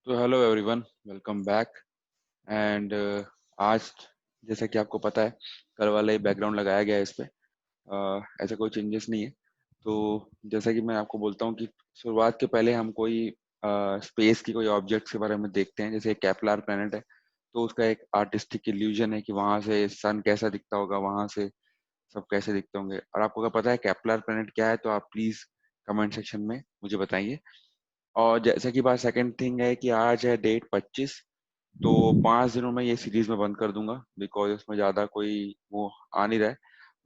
तो hello everyone, welcome back. And आज जैसा कि आपको पता है, कल वाला ही बैकग्राउंड लगाया गया है इस पे। ऐसा कोई चेंजेस नहीं है। तो जैसा कि मैं आपको बोलता हूँ कि शुरुआत के पहले हम कोई स्पेस की कोई ऑब्जेक्ट के बारे में देखते हैं। जैसे केपलर प्लेनेट है, तो उसका एक आर्टिस्टिक इल्यूजन है कि वहां से सन कैसा दिखता होगा, वहां से सब कैसे दिखते होंगे। और आपको अगर पता है केपलर प्लेनेट क्या है तो आप प्लीज कमेंट सेक्शन में मुझे बताइए। और जैसे कि बात सेकंड थिंग है कि आज है डेट 25। तो 5 दिनों में ये सीरीज में बंद कर दूंगा, बिकॉज उसमें ज्यादा कोई वो आ नहीं रहा है।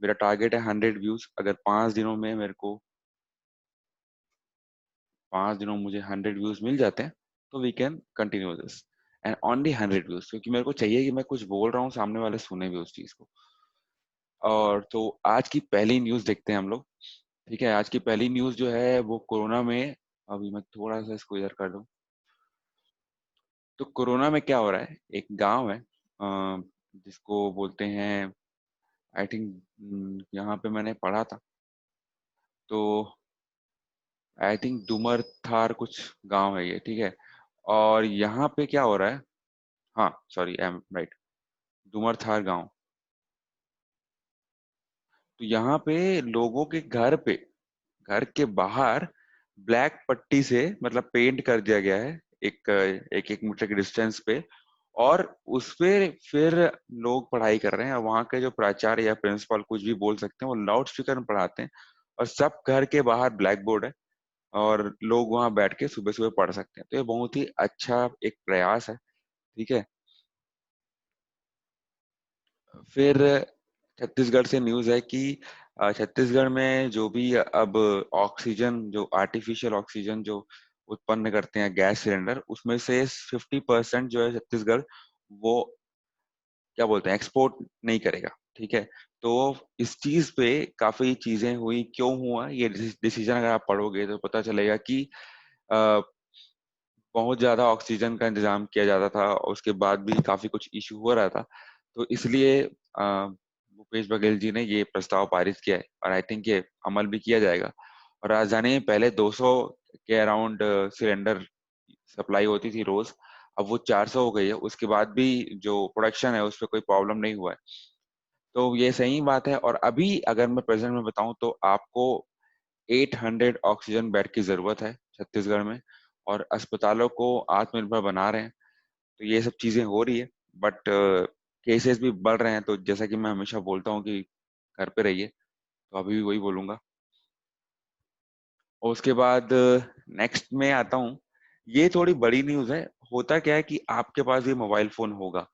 मेरा टारगेट है 100 व्यूज। अगर 5 दिनों में मेरे को 5 दिनों में मुझे 100 व्यूज मिल जाते हैं तो we can continue this. And only 100 views, क्योंकि मेरे को चाहिए कि मैं कुछ बोल रहा हूँ, सामने वाले सुने भी उस चीज को। और तो आज की पहली न्यूज देखते हैं हम लोग। ठीक है, आज की पहली न्यूज जो है वो कोरोना में। अभी मैं थोड़ा सा इसको इधर कर दूं। तो कोरोना में क्या हो रहा है, एक गांव है जिसको बोलते हैं, आई थिंक यहाँ पे मैंने पढ़ा था। तो आई थिंक डुमर थार कुछ गांव है ये, ठीक है। और यहाँ पे क्या हो रहा है, हाँ सॉरी आई एम राइट, डुमर थार गांव। तो यहाँ पे लोगों के घर पे, घर के बाहर ब्लैक पट्टी से मतलब पेंट कर दिया गया है, एक एक एक मीटर के डिस्टेंस पे। और उस पे फिर लोग पढ़ाई कर रहे हैं। और वहाँ के जो प्राचार्य या प्रिंसिपल कुछ भी बोल सकते हैं, वो लाउड स्पीकर में पढ़ाते हैं। और सब घर के बाहर ब्लैक बोर्ड है, और लोग वहाँ बैठ के सुबह सुबह पढ़ सकते हैं। तो ये बहुत ही अच्छा एक प्रयास है, ठीक है। फिर छत्तीसगढ़ से न्यूज़ है कि छत्तीसगढ़ में जो भी अब ऑक्सीजन, जो आर्टिफिशियल ऑक्सीजन जो उत्पन्न करते हैं गैस सिलेंडर, उसमें से 50% जो है छत्तीसगढ़ वो क्या बोलते हैं, एक्सपोर्ट नहीं करेगा, ठीक है। तो इस चीज पे काफी चीजें हुई, क्यों हुआ ये डिसीजन, अगर आप पढ़ोगे तो पता चलेगा कि अ, बहुत ज्यादा ऑक्सीजन का इंतजाम किया जाता था, और उसके बाद भी काफी कुछ इशू हो रहा था। तो इसलिए भूपेश बघेल जी ने ये प्रस्ताव पारित किया है, और आई थिंक ये अमल भी किया जाएगा। और राजधानी में पहले 200 के अराउंड सिलेंडर सप्लाई होती थी रोज, अब वो 400 हो गई है। उसके बाद भी जो प्रोडक्शन है उस पर कोई प्रॉब्लम नहीं हुआ है। तो ये सही बात है। और अभी अगर मैं प्रेजेंट में बताऊं तो आपको 800 ऑक्सीजन बेड की जरूरत है छत्तीसगढ़ में। और अस्पतालों को आत्मनिर्भर बना रहे हैं। तो ये सब चीजें हो रही है, बट केसेस भी बढ़ रहे हैं। तो जैसा कि मैं हमेशा बोलता हूँ कि घर पे रहिए, तो अभी भी वही बोलूंगा। और उसके बाद नेक्स्ट में आता हूँ। ये थोड़ी बड़ी न्यूज है। होता क्या है कि आपके पास ये मोबाइल फोन होगा,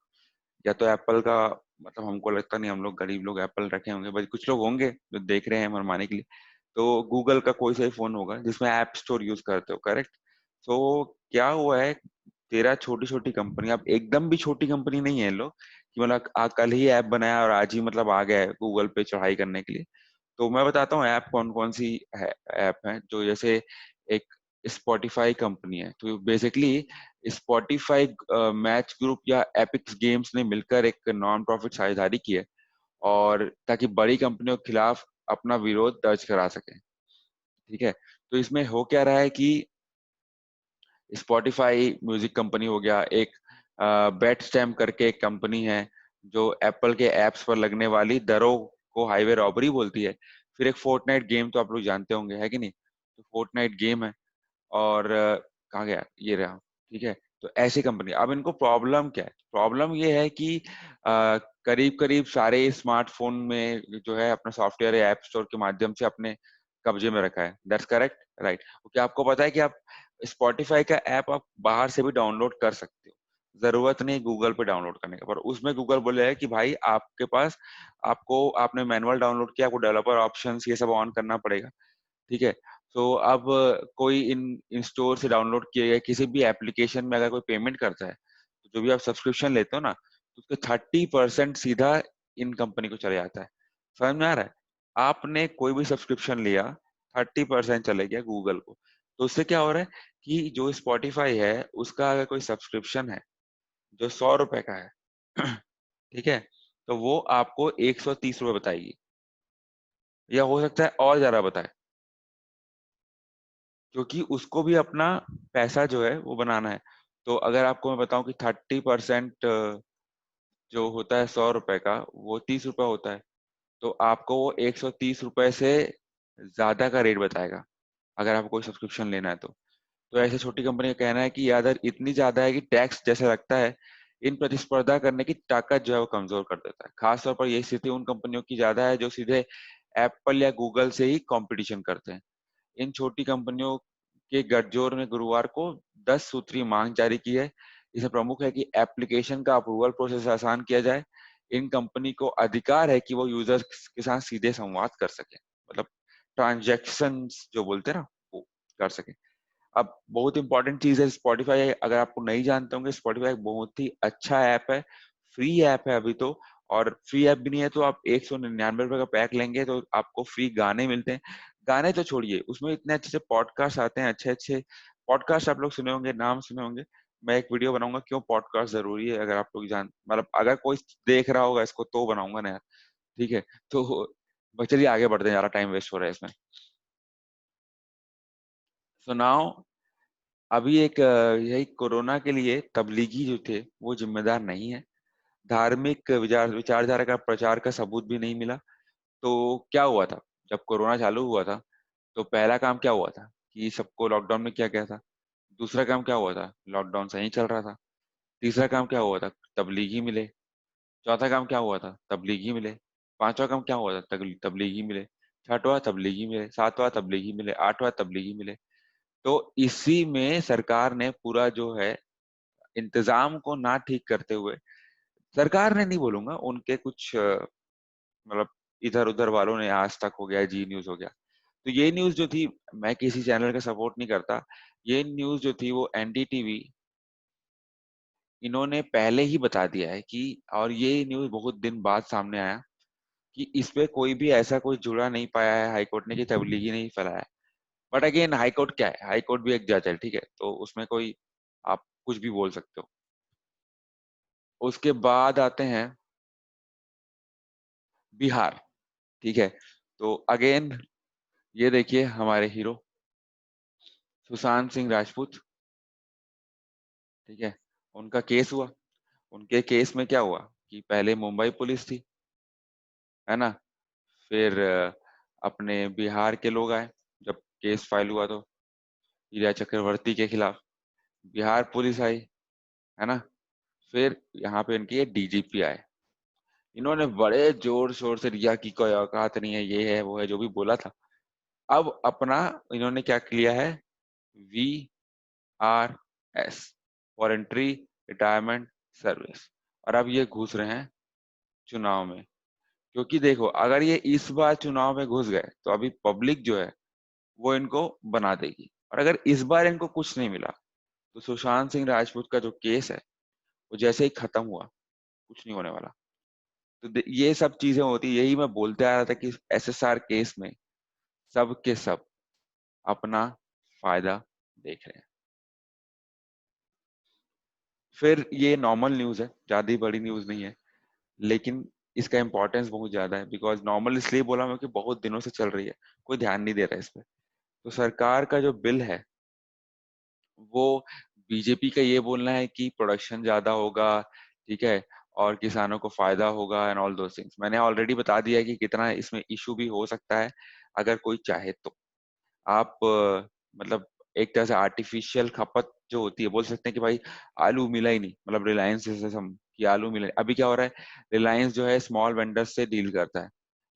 या तो एप्पल का, मतलब हमको लगता नहीं हम लोग गरीब लोग एप्पल रखे होंगे, बट कुछ लोग होंगे जो देख रहे हैं मनमाने के लिए। तो गूगल का कोई सा फोन होगा जिसमें ऐप स्टोर यूज करते हो, करेक्ट। तो क्या हुआ है, तेरह छोटी छोटी कंपनी, अब एकदम भी छोटी कंपनी नहीं है ये लोग कि मतलब कल ही ऐप बनाया और आज ही मतलब आ गया है गूगल पे चढ़ाई करने के लिए। तो मैं बताता हूँ ऐप कौन कौन सी है। ऐप है जो जैसे एक स्पॉटिफाई कंपनी है। तो बेसिकली स्पॉटिफाई मैच ग्रुप या एपिक्स गेम्स ने मिलकर एक नॉन प्रॉफिट साझेदारी की है, और ताकि बड़ी कंपनियों के खिलाफ अपना विरोध दर्ज करा सके, ठीक है। तो इसमें हो क्या रहा है कि स्पॉटिफाई म्यूजिक कंपनी हो गया, एक बेट स्टैम्प करके एक कंपनी है जो एप्पल के एप्स पर लगने वाली दरों को हाईवे रॉबरी बोलती है। फिर एक फोर्टनाइट गेम, तो आप लोग जानते होंगे, है कि नहीं। तो फोर्टनाइट गेम है। और कहाँ गया ये रहा, ठीक है। तो ऐसी कंपनी, अब इनको प्रॉब्लम क्या है, प्रॉब्लम ये है कि करीब करीब सारे स्मार्टफोन में जो है अपना सॉफ्टवेयर या ऐप स्टोर के माध्यम से अपने कब्जे में रखा है। That's correct, right. क्या आपको पता है कि आप स्पॉटिफाई का ऐप आप बाहर से भी डाउनलोड कर सकते हो, जरूरत नहीं गूगल पे डाउनलोड करने का। पर उसमें गूगल बोले है कि भाई आपके पास, आपको आपने मैनुअल डाउनलोड किया, आपको डेवलपर ऑप्शंस ये सब ऑन करना पड़ेगा, ठीक है। तो अब कोई इन इन स्टोर से डाउनलोड किए गए किसी भी एप्लीकेशन में अगर कोई पेमेंट करता है, तो जो भी आप सब्सक्रिप्शन लेते हो ना, तो उसके 30% सीधा इन कंपनी को चले जाता है। समझ में आ रहा है। आपने कोई भी सब्सक्रिप्शन लिया, 30% चले गया गूगल को। तो उससे क्या हो रहा है कि जो स्पॉटिफाई है उसका अगर कोई सब्सक्रिप्शन है जो 100 रुपए का है ठीक है, तो वो आपको 130 रुपए बताएगी, या हो सकता है और ज्यादा बताए, क्योंकि उसको भी अपना पैसा जो है वो बनाना है। तो अगर आपको मैं बताऊं कि 30% जो होता है 100 रुपए का, वो 30 रुपए होता है। तो आपको वो 130 रुपए से ज्यादा का रेट बताएगा अगर आपको कोई सब्सक्रिप्शन लेना है तो ऐसे छोटी कंपनी का कहना है कि या दर इतनी ज्यादा है कि टैक्स जैसा लगता है, इन प्रतिस्पर्धा करने की ताकत जो है वो कमजोर कर देता है। खासतौर पर यही स्थिति उन कंपनियों की ज्यादा है जो सीधे एप्पल या गूगल से ही कंपटीशन करते हैं। इन छोटी कंपनियों के गठजोड़ ने गुरुवार को 10 सूत्री मांग जारी की है। इसमें प्रमुख है कि एप्लीकेशन का अप्रूवल प्रोसेस आसान किया जाए। इन कंपनी को अधिकार है कि वो यूजर्स के साथ सीधे संवाद कर सके, मतलब ट्रांजैक्शन जो बोलते हैं ना, वो कर सके। अब बहुत इंपॉर्टेंट चीज है स्पॉटिफाई, अगर आपको नहीं जानते होंगे, स्पॉटिफाई एक बहुत ही अच्छा ऐप है, फ्री ऐप है अभी तो। और फ्री ऐप भी नहीं है तो आप 199 रुपए का पैक लेंगे तो आपको फ्री गाने मिलते हैं। गाने तो छोड़िए, उसमें इतने अच्छे अच्छे पॉडकास्ट आते हैं, अच्छे अच्छे पॉडकास्ट आप लोग सुने होंगे, नाम सुने होंगे। मैं एक वीडियो बनाऊंगा क्यों पॉडकास्ट जरूरी है, अगर आप लोग जान, मतलब अगर कोई देख रहा होगा इसको तो बनाऊंगा ना यार। ठीक है, तो चलिए आगे बढ़ते हैं, ज्यादा टाइम वेस्ट हो रहा है इसमें। सुनाओ। अभी एक यही कोरोना के लिए तबलीगी जो थे वो जिम्मेदार नहीं है। धार्मिक विचारधारा का प्रचार का सबूत भी नहीं मिला। तो क्या हुआ था जब कोरोना चालू हुआ था? तो पहला काम क्या हुआ था कि सबको लॉकडाउन में किया गया था। दूसरा काम क्या हुआ था, लॉकडाउन सही चल रहा था। तीसरा काम क्या हुआ था, तबलीगी मिले। चौथा काम क्या हुआ था, तबलीगी मिले। पांचवा काम क्या हुआ था, तबलीगी मिले। छठवां तबलीगी मिले, सातवां तबलीगी मिले, आठवां तबलीगी मिले। तो इसी में सरकार ने पूरा जो है इंतजाम को ना ठीक करते हुए, सरकार ने नहीं बोलूंगा, उनके कुछ मतलब इधर उधर वालों ने, आज तक हो गया, जी न्यूज हो गया, तो ये न्यूज जो थी, मैं किसी चैनल का सपोर्ट नहीं करता, ये न्यूज जो थी वो एनडीटीवी, इन्होंने पहले ही बता दिया है कि, और ये न्यूज बहुत दिन बाद सामने आया कि इस पे कोई भी ऐसा कोई जुड़ा नहीं पाया है हाईकोर्ट ने कि तबलीगी नहीं फैलाया है। बट अगेन हाईकोर्ट क्या है, हाईकोर्ट भी एक जज है, ठीक है, तो उसमें कोई आप कुछ भी बोल सकते हो। उसके बाद आते हैं बिहार। ठीक है, तो अगेन ये देखिए हमारे हीरो सुशांत सिंह राजपूत। ठीक है, उनका केस हुआ। उनके केस में क्या हुआ कि पहले मुंबई पुलिस थी, है ना, फिर अपने बिहार के लोग आए। जब केस फाइल हुआ तो हीरा चक्रवर्ती के खिलाफ बिहार पुलिस आई, है ना। फिर यहाँ पे इनके डीजीपी आए। इन्होंने बड़े जोर शोर से रिया की कोई औकात नहीं है, ये है वो है, जो भी बोला था। अब अपना इन्होंने क्या किया है, VRS, वॉलंटरी रिटायरमेंट सर्विस, और अब ये घुस रहे हैं चुनाव में। क्योंकि देखो, अगर ये इस बार चुनाव में घुस गए तो अभी पब्लिक जो है वो इनको बना देगी, और अगर इस बार इनको कुछ नहीं मिला तो सुशांत सिंह राजपूत का जो केस है वो जैसे ही खत्म हुआ, कुछ नहीं होने वाला। तो ये सब चीजें होती, यही मैं बोलते आ रहा था कि SSR केस में सब के सब अपना फायदा देख रहे हैं। फिर ये नॉर्मल न्यूज है, ज्यादा बड़ी न्यूज नहीं है, लेकिन इसका इंपॉर्टेंस बहुत ज्यादा है। बिकॉज नॉर्मल इसलिए बोला मैं कि बहुत दिनों से चल रही है, कोई ध्यान नहीं दे रहा है इस पे। तो सरकार का जो बिल है वो, बीजेपी का ये बोलना है कि प्रोडक्शन ज्यादा होगा, ठीक है, और किसानों को फायदा होगा एंड ऑल दोस थिंग्स। मैंने ऑलरेडी बता दिया है कि कितना इसमें इशू भी हो सकता है अगर कोई चाहे तो। आप मतलब एक तरह से आर्टिफिशियल खपत जो होती है, बोल सकते हैं कि भाई आलू मिला ही नहीं, मतलब रिलायंस जैसे हम कि आलू मिला, अभी क्या हो रहा है, रिलायंस जो है स्मॉल वेंडर्स से डील करता है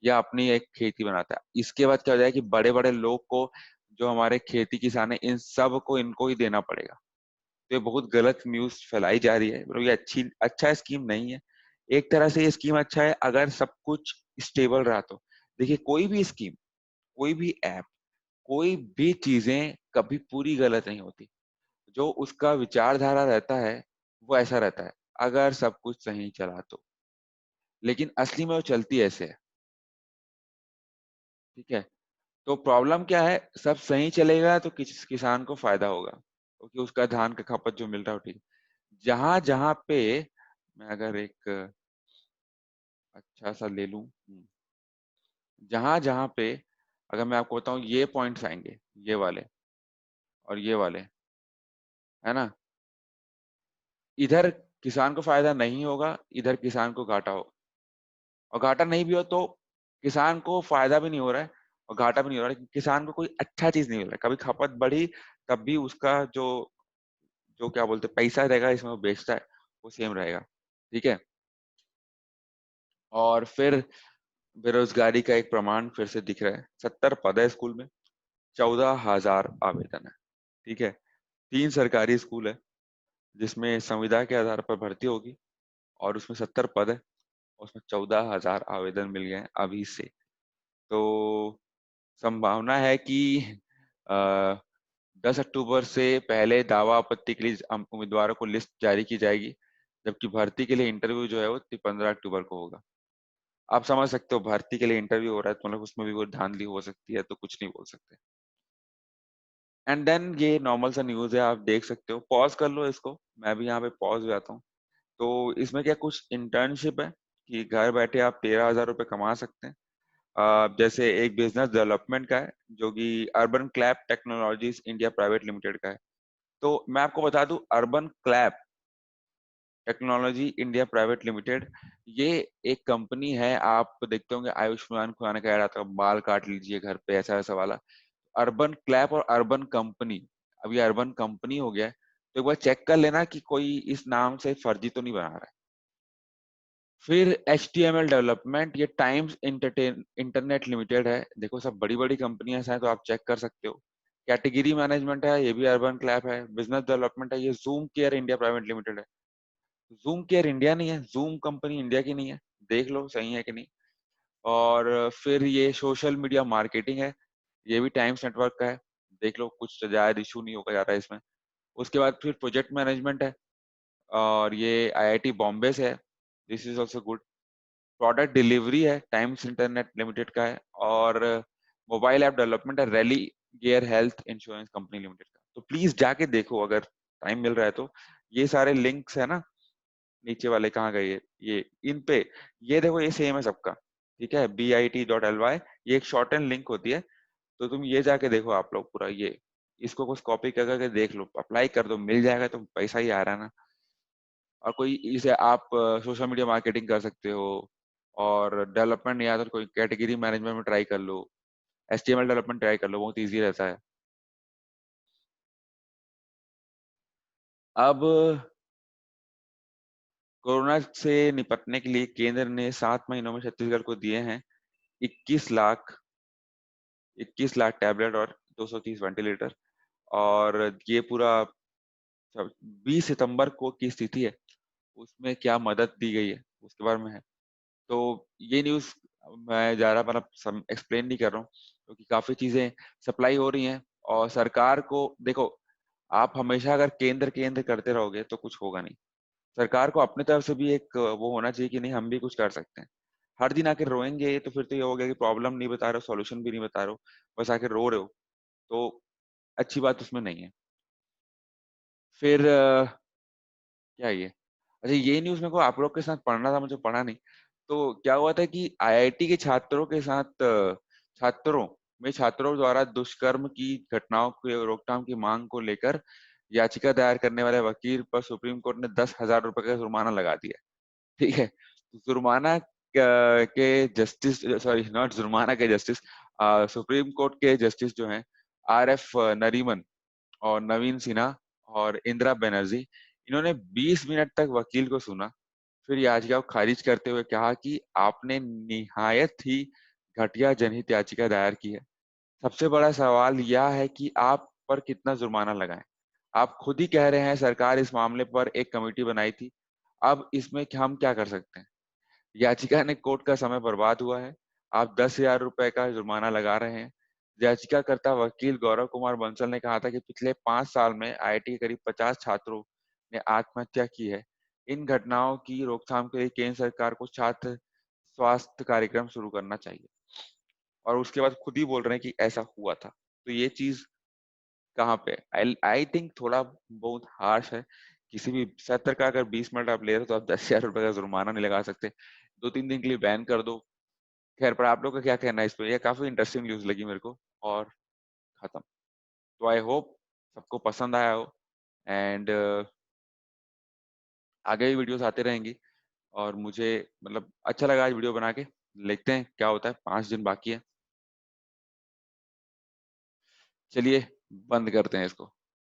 या अपनी एक खेती बनाता है। इसके बाद क्या हो जाए कि बड़े बड़े लोग को, जो हमारे खेती किसान है, इन सब को इनको ही देना पड़ेगा। तो ये बहुत गलत न्यूज फैलाई जा रही है, मतलब ये अच्छा स्कीम नहीं है। एक तरह से ये स्कीम अच्छा है अगर सब कुछ स्टेबल रहा तो। देखिए, कोई भी स्कीम, कोई भी ऐप, कोई भी चीजें कभी पूरी गलत नहीं होती। जो उसका विचारधारा रहता है वो ऐसा रहता है, अगर सब कुछ सही चला तो। लेकिन असली में वो चलती ऐसे है। ठीक है, तो प्रॉब्लम क्या है, सब सही चलेगा तो किसान को फायदा होगा क्योंकि उसका धान का खपत जो मिल रहा है वो ठीक है। जहां जहां पे, मैं अगर एक अच्छा सा ले लूं, जहां जहां पे, अगर मैं आपको बताऊं ये पॉइंट्स आएंगे, ये वाले और ये वाले, है ना, इधर किसान को फायदा नहीं होगा, इधर किसान को घाटा होगा। और घाटा नहीं भी हो तो किसान को फायदा भी नहीं हो रहा है और घाटा भी नहीं हो रहा है, लेकिन किसान को कोई अच्छा चीज नहीं मिल रहा है। कभी खपत बढ़ी तब भी उसका जो जो क्या बोलते हैं पैसा रहेगा इसमें वो बेचता है, वो सेम रहेगा। ठीक है। और फिर बेरोजगारी का एक प्रमाण फिर से दिख रहा है। 70 पद है स्कूल में, 14,000 आवेदन है। ठीक है। 3 सरकारी स्कूल है जिसमें संविदा के आधार पर भर्ती होगी और उसमें 70 पद है, उसमें 14,000 आवेदन मिल गए हैं अभी से। तो संभावना है कि आ, 10 अक्टूबर से पहले दावा आपत्ति के लिए उम्मीदवारों को लिस्ट जारी की जाएगी, जबकि भर्ती के लिए इंटरव्यू जो है वो 15 अक्टूबर को होगा। आप समझ सकते हो भर्ती के लिए इंटरव्यू हो रहा है तो मतलब उसमें भी वो धांधली हो सकती है, तो कुछ नहीं बोल सकते। एंड देन ये नॉर्मल सा न्यूज है, आप देख सकते हो। पॉज कर लो इसको, मैं भी यहाँ पे पॉज हो जाता हूँ। तो इसमें क्या कुछ इंटर्नशिप है कि घर बैठे आप 13,000 रुपये कमा सकते हैं। जैसे एक बिजनेस डेवलपमेंट का है जो कि urban clap technologies India private limited का है। तो मैं आपको बता दूं, urban clap technology India private limited ये एक कंपनी है। आप देखते होंगे आयुष्मान खुराना का ऐड आता है, बाल काट लीजिए घर पे, ऐसा ऐसा वाला। अर्बन क्लैप और अर्बन कंपनी, अब ये अर्बन कंपनी हो गया है। तो एक बार चेक कर लेना कि कोई इस नाम से फर्जी तो नहीं बना रहा है। फिर HTML डेवलपमेंट, ये टाइम्स इंटरनेट लिमिटेड है। देखो सब बड़ी बड़ी कंपनियां हैं, तो आप चेक कर सकते हो। कैटेगरी मैनेजमेंट है, ये भी अर्बन क्लैप है। बिजनेस डेवलपमेंट है, ये zoom care India private limited है। जूम केयर इंडिया नहीं है, जूम कंपनी इंडिया की नहीं है। देख लो सही है कि नहीं। और फिर ये सोशल मीडिया मार्केटिंग है, ये भी टाइम्स नेटवर्क का है। देख लो, कुछ ज्यादा इशू नहीं होगा जा रहा है इसमें। उसके बाद फिर प्रोजेक्ट मैनेजमेंट है और ये IIT बॉम्बे से है। This is also good. Product delivery है, टाइम्स इंटरनेट लिमिटेड का है। और मोबाइल ऐप डेवलपमेंट है, rally gear health insurance company limited का। तो प्लीज जाके देखो अगर टाइम मिल रहा है तो। ये सारे लिंक्स है ना, नीचे वाले कहाँ गए ये इन पे, ये देखो ये सेम है सबका। ठीक है, bit.ly, ये एक शॉर्ट एंड लिंक होती है। तो तुम ये जाके देखो आप लोग पूरा ये, इसको कुछ कॉपी कर करके देख लो, अप्लाई कर दो, मिल जाएगा। तो पैसा ही आ रहा है ना। और कोई इसे आप सोशल मीडिया मार्केटिंग कर सकते हो। और डेवलपमेंट या तो कोई कैटेगरी मैनेजमेंट में ट्राई कर लो। HTML डेवलपमेंट ट्राई कर लो, बहुत इजी रहता है। अब कोरोना से निपटने के लिए केंद्र ने 7 महीनों में छत्तीसगढ़ को दिए हैं 21 लाख 21 लाख टैबलेट और 230 वेंटिलेटर। और ये पूरा 20 सितंबर को की स्थिति है, उसमें क्या मदद दी गई है उसके बारे में है। तो ये न्यूज मैं ज्यादा मतलब एक्सप्लेन नहीं कर रहा हूँ, क्योंकि काफी चीजें सप्लाई हो रही हैं। और सरकार को देखो, आप हमेशा अगर केंद्र केंद्र करते रहोगे तो कुछ होगा नहीं। सरकार को अपने तरफ से भी एक वो होना चाहिए कि नहीं, हम भी कुछ कर सकते हैं। हर दिन आके रोएंगे तो फिर तो ये हो गया कि प्रॉब्लम नहीं बता रहे हो, सॉल्यूशन भी नहीं बता रहे हो, बस आके रो रहे हो। तो अच्छी बात उसमें नहीं है। फिर क्या ये, अच्छा ये न्यूज मेरे को आप लोग के साथ पढ़ना था, मुझे पढ़ा नहीं। तो क्या हुआ था कि IIT के छात्रों के साथ छात्रों द्वारा दुष्कर्म की घटनाओं की रोकथाम की मांग को लेकर याचिका दायर करने वाले वकील पर सुप्रीम कोर्ट ने 10,000 रुपए का जुर्माना लगा दिया। ठीक है। तो जुर्माना के जस्टिस, सॉरी नॉट जुर्माना के जस्टिस, सुप्रीम कोर्ट के जस्टिस जो हैं RF नरीमन और नवीन सिन्हा और इंदिरा बनर्जी, इन्होंने 20 मिनट तक वकील को सुना। फिर याचिका को खारिज करते हुए कहा कि आपने निहायत ही घटिया जनहित याचिका दायर की है। सबसे बड़ा सवाल यह है कि आप पर कितना जुर्माना लगाएं। आप खुद ही कह रहे हैं सरकार इस मामले पर एक कमेटी बनाई थी, अब इसमें हम क्या कर सकते हैं। याचिका ने कोर्ट का समय बर्बाद हुआ है, आप 10,000 रुपए का जुर्माना लगा रहे हैं। याचिकाकर्ता वकील गौरव कुमार बंसल ने कहा था कि पिछले 5 साल में IIT के करीब 50 छात्रों ने आत्महत्या की है। इन घटनाओं की रोकथाम के लिए केंद्र सरकार को छात्र स्वास्थ्य कार्यक्रम शुरू करना चाहिए। और उसके बाद खुद ही बोल रहे हैं कि ऐसा हुआ था। तो ये चीज कहाँ पे, आई आई थिंक थोड़ा बहुत हार्श है। किसी भी सत्र का अगर 20 मिनट आप ले रहे हो तो आप 10,000 रुपए का जुर्माना नहीं लगा सकते, 2-3 दिन के लिए बैन कर दो। खैर, पर आप लोग का क्या कहना है इस पे, ये काफी इंटरेस्टिंग न्यूज लगी मेरे को। और खत्म। तो आई होप सबको पसंद आया हो। एंड आगे भी वीडियोस आते रहेंगी। और मुझे मतलब अच्छा लगा आज वीडियो बना के। देखते हैं क्या होता है, 5 दिन बाकी है। चलिए बंद करते हैं इसको।